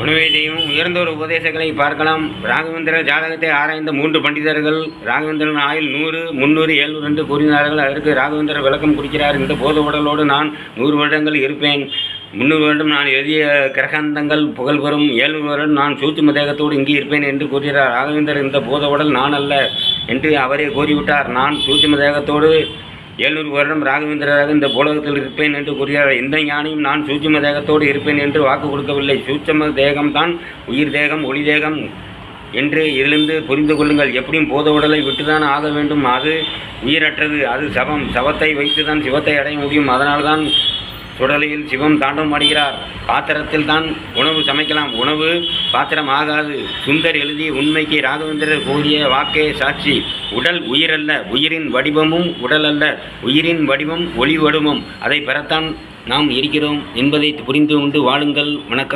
உணவை செய்யும் உயர்ந்தோர் உபதேசங்களை பார்க்கலாம். ராகவேந்திர ஜாதகத்தை ஆராய்ந்த 3 பண்டிதர்கள் ராகவேந்திரன் ஆயுள் 100, 300, 700 என்று கூறினார்கள். அதற்கு ராகவேந்திரர் விளக்கம் கொடுக்கிறார். இந்த போத உடலோடு நான் 100 வருடங்கள் இருப்பேன். 300 வருடம் நான் எழுதிய கிரகாந்தங்கள் புகழ் பெறும். 700 வருடம் நான் சூட்சும தேகத்தோடு இங்கே இருப்பேன் என்று கூறுகிறார். ராகவேந்திரர் இந்த போத உடல் நான் அல்ல என்று அவரே கூறிவிட்டார். நான் சூட்சும தேகத்தோடு 700 வருடம் ராகவேந்திரராக இந்த போலகத்தில் இருப்பேன் என்று கூறுகிறார். எந்த ஞானியும் நான் சூட்சும தேகத்தோடு இருப்பேன் என்று வாக்கு கொடுக்கவில்லை. சூட்சும தேகம்தான் உயிர் தேகம், ஒளி தேகம் என்று இதிலிருந்து புரிந்து கொள்ளுங்கள். எப்படியும் போத உடலை விட்டுதான் ஆக வேண்டும். அது உயிரற்றது, அது சவம். சவத்தை வைத்துதான் சிவத்தை அடைய முடியும். அதனால்தான் சுடலையில் சிவம் தாண்டவம் ஆடுகிறார். பாத்திரத்தில் தான் உணவு சமைக்கலாம், உணவு பாத்திரம் ஆகாது. சுந்தர் எழுதிய உண்மைக்கு ராகவேந்திரர் கூறிய வாக்கே சாட்சி. உடல் உயிரல்ல, உயிரின் வடிவமும் உடல் அல்ல. உயிரின் வடிவம் ஒளி வடிவம். அதை பெறத்தான் நாம் இருக்கிறோம் என்பதை புரிந்து கொண்டு வாழுங்கள். வணக்கம்.